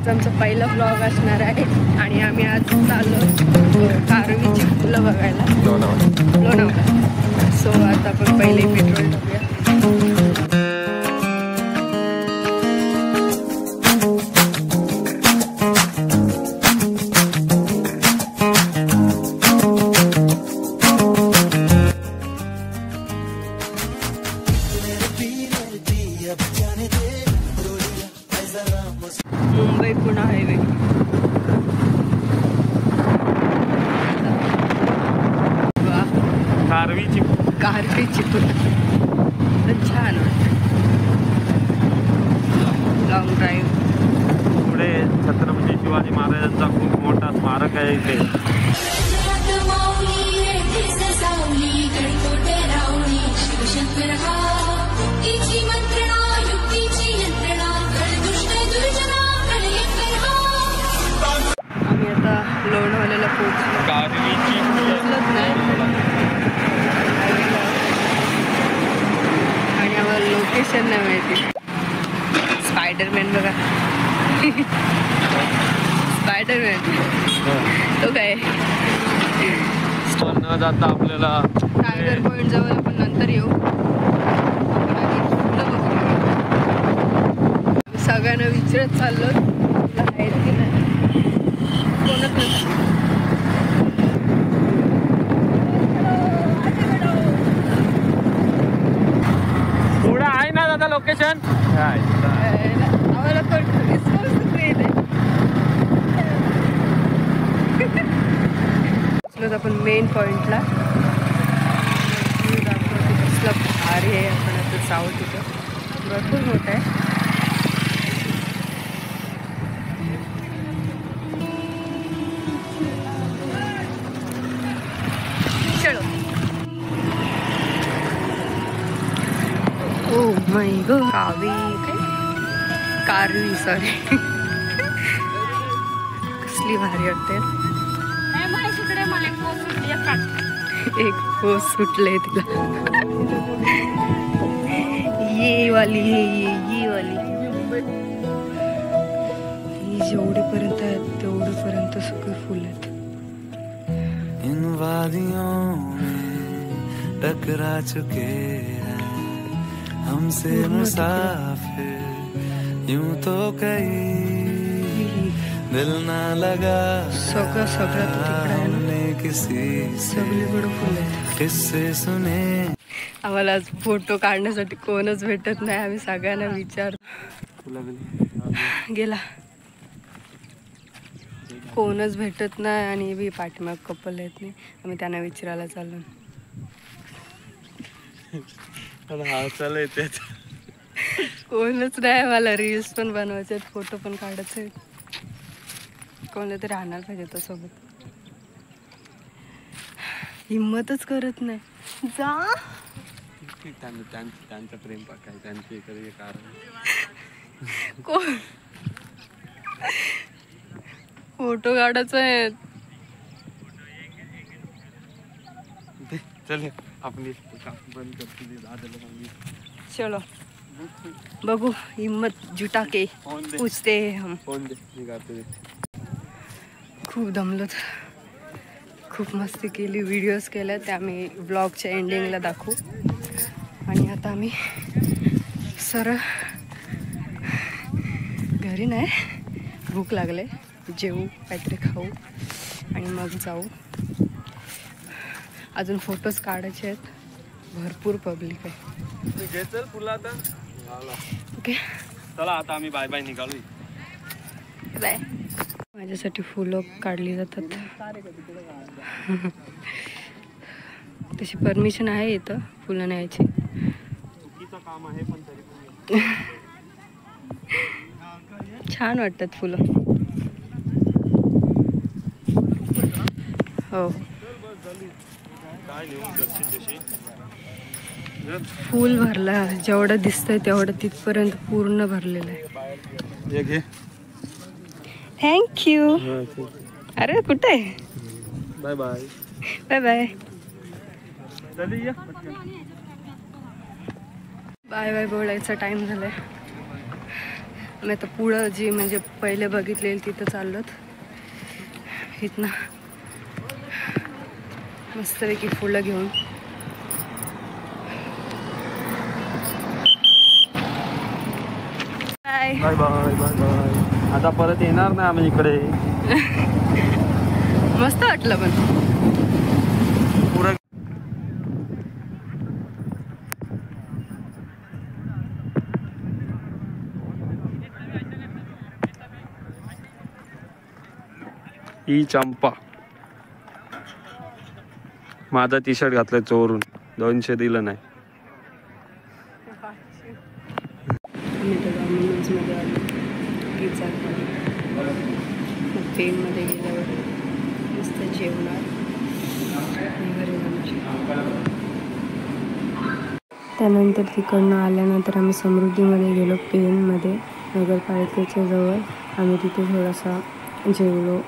आमचा पहिला ब्लॉग असणार आहे आणि आम्ही आज चाललो कारवीची फुलं बघायला लोणावळा. सो आता आपण पहिले पेट्रोल टाकूया. मुंबई पुणे हायवे. कारवीची फुलं छान वाटतं. Long drive. पुढे छत्रपती शिवाजी महाराजांचा खूप मोठा स्मारक आहे इथे. आम्ही आता लोणावळ्याला पोहोचलो. कारवीची पोहोचलोच नाही आणि आम्हाला लोकेशन नाही माहिती. स्पायडरमॅन बघा. स्पायडरमॅन तो काय न जाता आपल्याला टायगर पॉइंट जवळ आपण नंतर येऊ. सगळ्यांना विचारत चाललो आहेत की नाही. कोणच नसतं. पुढे आहे ना दादा लोकेशन. आम्हाला आपण मेन पॉइंटला कसला भारी आहे. आपण आता जाऊ तिथं. भरपूर मोठं आहे. चलो. Oh my god. Kaarvi sorry. कसली भारी वाटते. एक पोस सुटले तिला. ये वाली ये वाली. ही जेवढीपर्यंत आहेत तेवढीपर्यंत सगळे फुल आहेत. इन वादियों में टकरा चुके हैं हमसे मुसाफिर यूं तो कहीं दिल ना लगा. सगळं तिकडे आहे ना. सगळीकडे फुल आहेत. किस्से सुने. आम्हाला आज फोटो काढण्यासाठी कोणच भेटत नाही. आम्ही सगळ्यांना विचार गेला कोणच भेटत नाही आणि बी पाठीमाग कपल येत नाही. आम्ही त्यांना विचारायला चाललो. कोणच नाही. मला रील्स पण बनवायचे आहेत, फोटो पण काढायचे आहेत. कोणतं तरी राहणार पाहिजे त्या सोबत. हिम्मतच करत नाही. जा त्यांचं प्रेम काय त्यांचे कारण कोण फोटो काढायचा आहे. चल आपली बंद करते. चलो बघू. हिम्मत जुटा के पूछते हम. खूप दमलो. खूप मस्ती केली. व्हिडिओज केल्या त्या आम्ही ब्लॉगच्या एंडिंगला दाखवू. आणि आता आम्ही सरळ घरी नाही. भूक लागले. जेवू काहीतरी खाऊ आणि मग जाऊ. अजून फोटोज काढायचे आहेत. भरपूर पब्लिक आहे. चल फुला आता. ओके चला आता आम्ही बाय बाय निघालो. बाय. माझ्यासाठी फुलं काढली जातात. तशी परमिशन आहे इथं फुलं न्यायची. काम आहे पण तरी छान वाटतात फुलं. हो फुल भरला. जेवढं दिसतंय तेवढं तिथपर्यंत पूर्ण भरलेलं आहे. थँक्यू. अरे कुठे. Bye bye. Bye bye. Bye bye बोलायचा टाइम झालाय. मी आता पुढं जी म्हणजे पहिले बघितलेली तिथं चाललोत. इथनं मस्तपैकी फुलं घेऊन bye bye bye bye bye. आता परत येणार नाही आम्ही इकडे. मस्त वाटलं पण. पुरं ही चंपा. माझा टी शर्ट घातलाय चोरून, 200 दिलं नाही. आम्ही तर डॉमिनोजमध्ये आलो पिझ्झा खायला. मग पेनमध्ये गेल्यावर मस्त जेवणार आणि घरी जाणार. त्यानंतर तिकडनं आल्यानंतर आम्ही समृद्धीमध्ये गेलो पेनमध्ये नगरपालिकेच्या जवळ. आम्ही तिथे थोडासा जेवलो,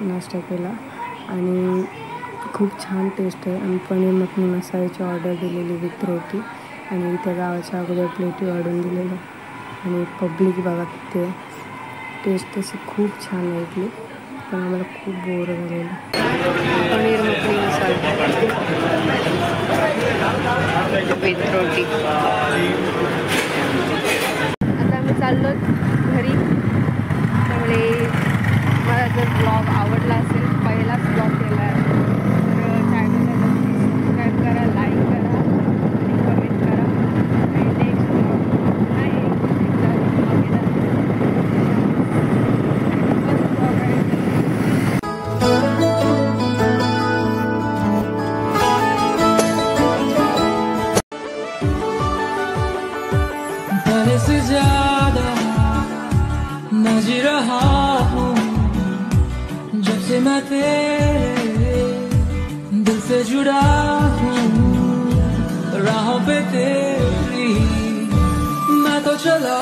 नाश्ता केला आणि खूप छान टेस्ट आहे. आम्ही पनीर मखनी मसाल्याची ऑर्डर दिलेली विथ रोटी आणि त्या गावाच्या अगोदर प्लेटी वाढून दिलेलं. आणि पब्लिक बघा तिथे टेस्ट तशी खूप छान आहे इथली, पण आम्हाला खूप बोर झालेलं. पनीर मखनी मसाला विथ रोटी. आता आम्ही चाललो घरी. त्यामुळे मला जर ब्लॉग आवडला असेल, पहिलाच ब्लॉग केला आहे, तर चॅनलला नक्की सबस्क्राईब करा, लाईक करा आणि कमेंट करा. आणि नेक्स्ट ब्लॉग नाही पहले से ज्यादा न जी रहा हूँ जब से मैं तेरे दिल से जुड़ा हूँ. राहों पे तेरी मैं तो चला